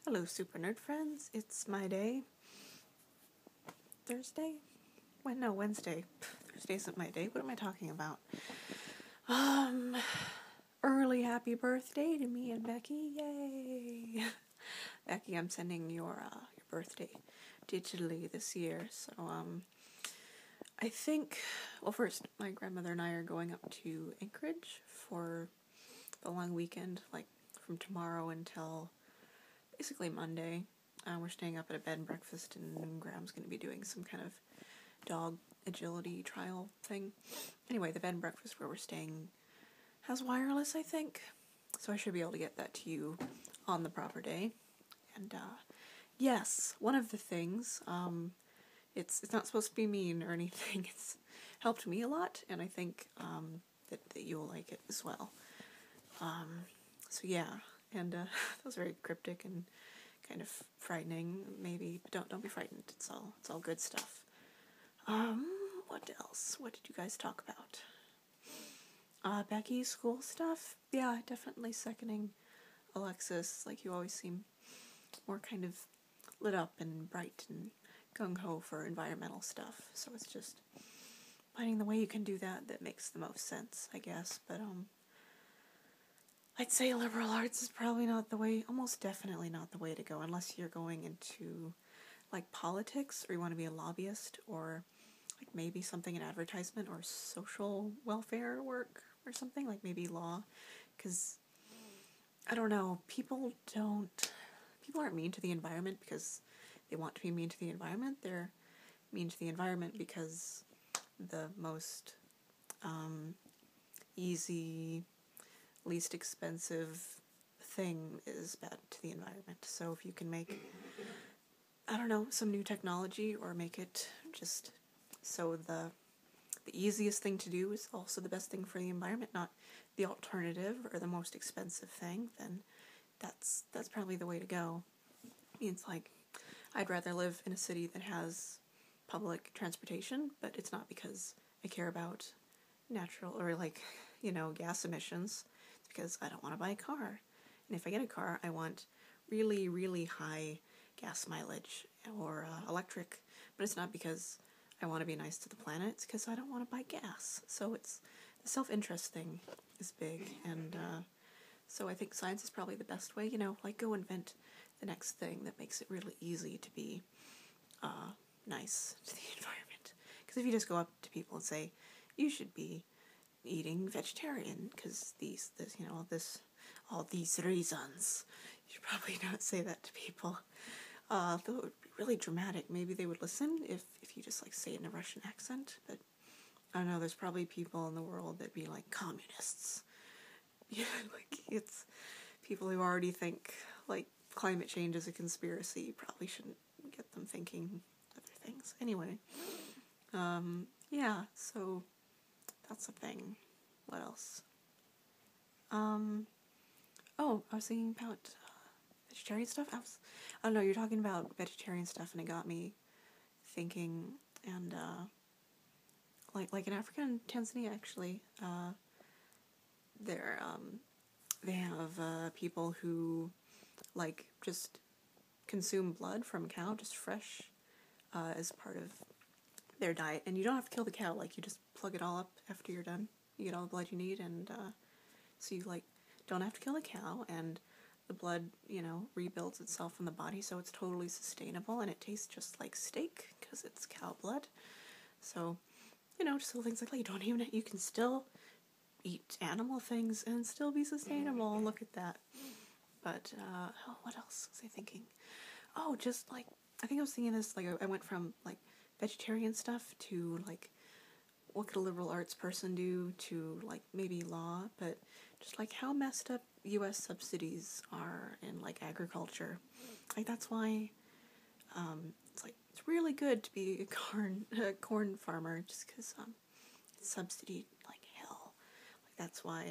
Hello, Super Nerd friends. It's my day. Thursday? No, Wednesday. Thursday isn't my day. What am I talking about? Um, Early happy birthday to me and Becky. Yay! Becky, I'm sending your birthday digitally this year. So, I think, well, first, my grandmother and I are going up to Anchorage for the long weekend, like from tomorrow until basically Monday. We're staying up at a bed and breakfast, and Graham's going to be doing some kind of dog agility trial thing. Anyway, the bed and breakfast where we're staying has wireless, I think, so I should be able to get that to you on the proper day. And yes, one of the things, it's not supposed to be mean or anything. It's helped me a lot, and I think that you'll like it as well. So yeah, and that was very cryptic and kind of frightening, maybe, but don't be frightened. It's all good stuff. What else? What did you guys talk about? Becky's school stuff? Yeah, definitely seconding Alexis. Like, you always seem more kind of lit up and bright and gung-ho for environmental stuff. So it's just finding the way you can do that makes the most sense, I guess. But, I'd say liberal arts is probably not the way, almost definitely not the way to go, unless you're going into, like, politics, or you want to be a lobbyist, or like maybe something in advertisement or social welfare work or something, like maybe law, because I don't know, people aren't mean to the environment because they want to be mean to the environment. They're mean to the environment because the most easy, least expensive thing is bad to the environment. So if you can make, I don't know, some new technology, or make it just so the easiest thing to do is also the best thing for the environment, not the alternative or the most expensive thing, then that's probably the way to go. I mean, it's like, I'd rather live in a city that has public transportation, but it's not because I care about natural or gas emissions. It's because I don't want to buy a car. And if I get a car, I want really, really high gas mileage or electric, but it's not because I want to be nice to the planet. It's because I don't want to buy gas. So it's the self-interest thing is big, and so I think science is probably the best way. Like, go invent the next thing that makes it really easy to be nice to the environment. Because if you just go up to people and say, you should be eating vegetarian because all these reasons, you should probably not say that to people. Though it would be really dramatic. Maybe they would listen if you just say it in a Russian accent. But I don't know. There's probably people in the world that'd be like communists. Yeah, it's people who already think climate change is a conspiracy. You probably shouldn't get them thinking other things. Anyway, yeah. So that's a thing. What else? Oh, I was thinking about vegetarian stuff. I don't know, you're talking about vegetarian stuff, and it got me thinking. And like in Africa and Tanzania, actually, they have people who just consume blood from a cow, just fresh, as part of their diet. And you don't have to kill the cow. You just plug it all up after you're done. You get all the blood you need, and so you don't have to kill the cow, and the blood, rebuilds itself in the body, so it's totally sustainable, and it tastes just like steak because it's cow blood. So, just little things you can still eat animal things and still be sustainable. Look at that. But, what else was I thinking? Oh, just I think I was thinking this, I went from vegetarian stuff to what could a liberal arts person do to maybe law, but just how messed up U.S. subsidies are in agriculture. That's why it's really good to be a corn farmer, just because it's subsidied like hell. That's why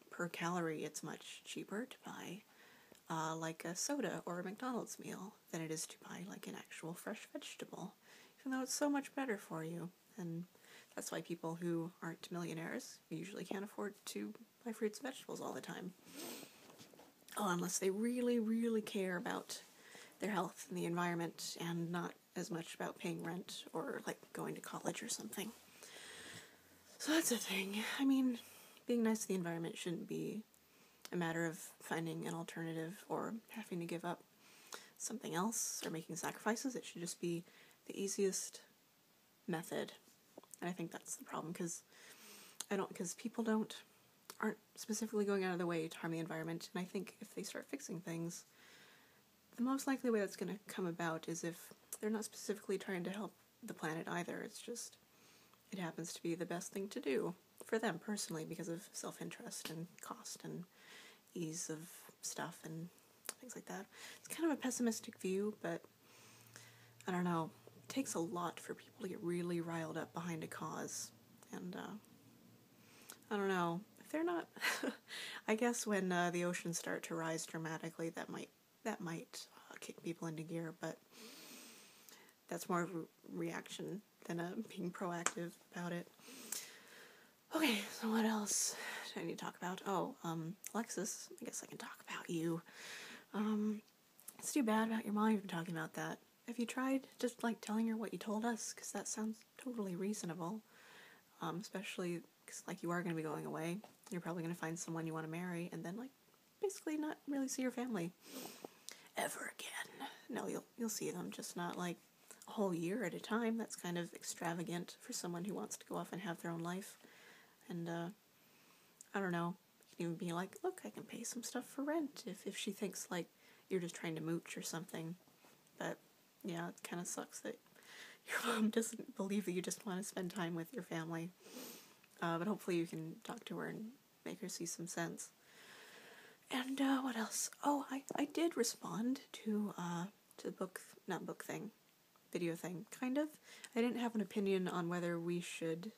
per calorie it's much cheaper to buy a soda or a McDonald's meal than it is to buy an actual fresh vegetable, even though it's so much better for you. And that's why people who aren't millionaires usually can't afford to buy fruits and vegetables all the time. Oh, unless they really, really care about their health and the environment and not as much about paying rent or, like, going to college or something. So that's a thing. I mean, being nice to the environment shouldn't be a matter of finding an alternative or having to give up something else or making sacrifices. It should just be the easiest method. And I think that's the problem, because people aren't specifically going out of their way to harm the environment. And I think if they start fixing things, the most likely way that's going to come about is if they're not specifically trying to help the planet either. It's just, it happens to be the best thing to do for them personally because of self-interest and cost and ease of stuff and things like that. It's kind of a pessimistic view, but I don't know. It takes a lot for people to get really riled up behind a cause. And I don't know. If they're not... I guess when the oceans start to rise dramatically, that might kick people into gear, but that's more of a reaction than being proactive about it. Okay, so what else do I need to talk about? Oh, Alexis, I guess I can talk about you. It's too bad about your mom even talking about that. Have you tried just, like, telling her what you told us? Because that sounds totally reasonable. Especially because, like, you are going to be going away. You're probably going to find someone you want to marry, and then, like, basically not really see your family ever again. No, you'll see them, just not, like, a whole year at a time. That's kind of extravagant for someone who wants to go off and have their own life. And, I don't know, you can even be like, look, I can pay some stuff for rent if she thinks, like, you're just trying to mooch or something. But, yeah, it kind of sucks that your mom doesn't believe that you just want to spend time with your family. But hopefully you can talk to her and make her see some sense. And, what else? Oh, I did respond to the video thing, kind of. I didn't have an opinion on whether we should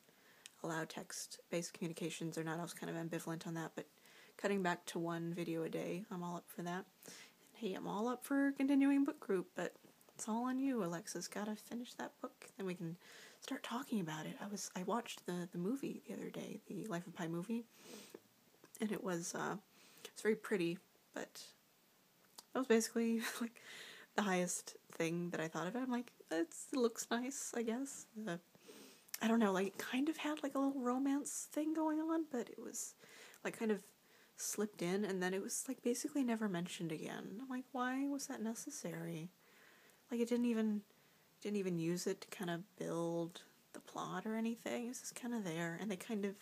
allow text-based communications or not. I was kind of ambivalent on that, but cutting back to one video a day, I'm all up for that. And hey, I'm all up for continuing book group, but it's all on you, Alexis. Gotta finish that book, then we can start talking about it. I watched the movie the other day, the Life of Pi movie, and it's very pretty, but that was basically like the highest thing that I thought of it. I'm like, it looks nice, I guess. I don't know, like, it kind of had like a little romance thing going on, but it was like kind of slipped in, and then it was like basically never mentioned again. I'm like, why was that necessary? Like, it didn't even use it to kind of build the plot or anything. It was just kind of there, and they kind of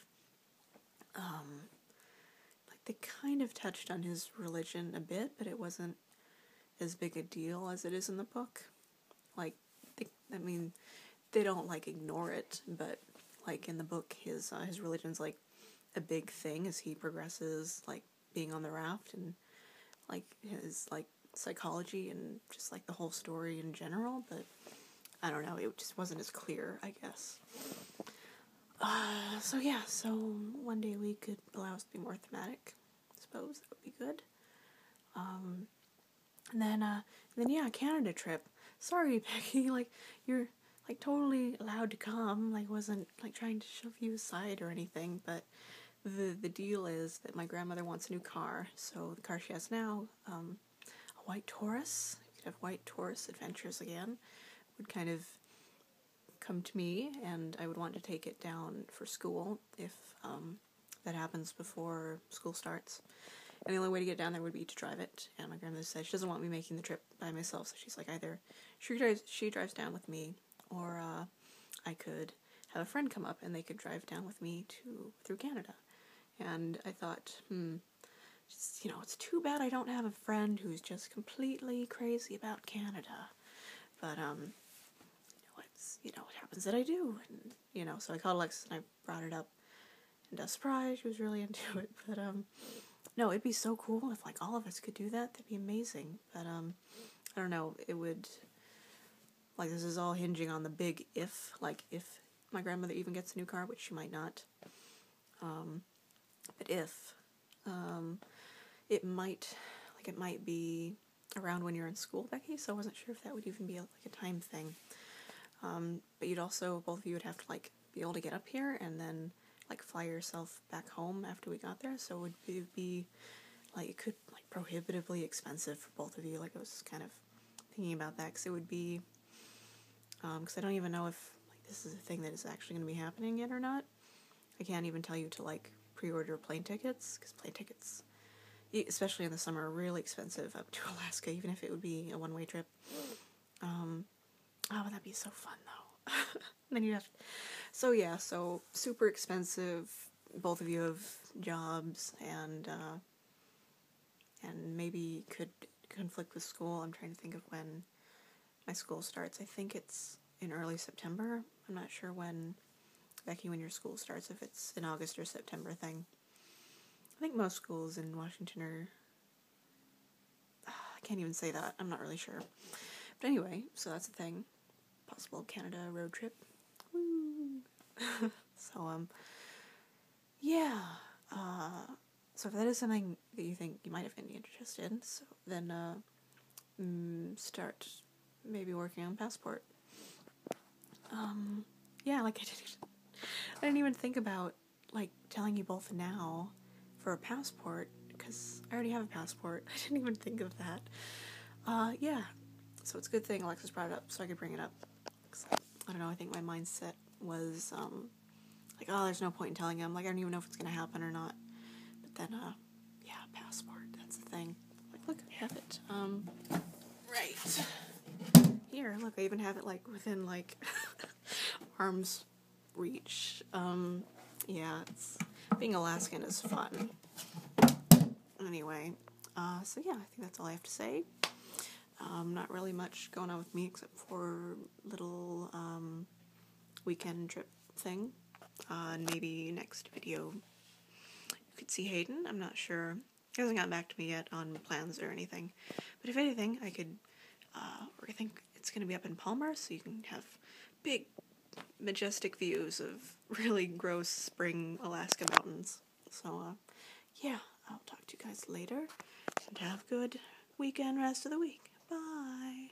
touched on his religion a bit, but it wasn't as big a deal as it is in the book. Like, they don't, like, ignore it, but, like, in the book, his religion's, like, a big thing as he progresses, like, being on the raft, and, like, his, like, psychology and just, like, the whole story in general, but I don't know, it just wasn't as clear, I guess. So one day a week could allow us to be more thematic. I suppose that would be good. And then yeah, Canada trip. Sorry, Becky, like, you're, like, totally allowed to come. Like, wasn't, like, trying to shove you aside or anything, but the deal is that my grandmother wants a new car, so the car she has now, a white Taurus, you could have white Taurus adventures again, would kind of come to me, and I would want to take it down for school if that happens before school starts. And the only way to get down there would be to drive it. And my grandmother said she doesn't want me making the trip by myself, so she's like, either she drives down with me, or I could have a friend come up and they could drive down with me through Canada. And I thought, just, it's too bad I don't have a friend who's just completely crazy about Canada. But what happens that I do, and so I called Alexis and I brought it up, and surprise, she was really into it. But no, it'd be so cool if, like, all of us could do that. That'd be amazing. But I don't know, it would, like, this is all hinging on the big if, like, if my grandmother even gets a new car, which she might not. But if, it might be around when you're in school, Becky, so I wasn't sure if that would even be like a time thing. But you'd also, both of you would have to, like, be able to get up here and then, like, fly yourself back home after we got there, so it would be like, it could, like, prohibitively expensive for both of you. Like, I was kind of thinking about that, because it would be, because I don't even know if, like, this is a thing that is actually going to be happening yet or not. I can't even tell you to, like, pre-order plane tickets, because plane tickets, especially in the summer, are really expensive up to Alaska, even if it would be a one-way trip. Oh, that'd be so fun, though. Then you have, so yeah, so super expensive. Both of you have jobs, and maybe could conflict with school. I'm trying to think of when my school starts. I think it's in early September. I'm not sure when, Becky, when your school starts, if it's an August or September thing. I think most schools in Washington are, I can't even say that. I'm not really sure. But anyway, so that's the thing. Possible Canada road trip. Woo! So, yeah. So if that is something that you think you might have any interest in, so then start maybe working on passport. Yeah, like I didn't even think about, like, telling you both now for a passport, because I already have a passport. I didn't even think of that. Yeah. So it's a good thing Alexis brought it up so I could bring it up. I don't know, I think my mindset was, like, oh, there's no point in telling him. Like, I don't even know if it's going to happen or not. But then, yeah, passport, that's the thing. Like, look, I have it. Right. Here, look, I even have it, like, within, like, arm's reach. Yeah, being Alaskan is fun. Anyway, so yeah, I think that's all I have to say. Not really much going on with me except for little, weekend trip thing. And maybe next video you could see Hayden. I'm not sure. He hasn't gotten back to me yet on plans or anything. But if anything, I could, or I think it's going to be up in Palmer, so you can have big, majestic views of really gross spring Alaska mountains. So, yeah, I'll talk to you guys later. And have a good weekend rest of the week. Bye.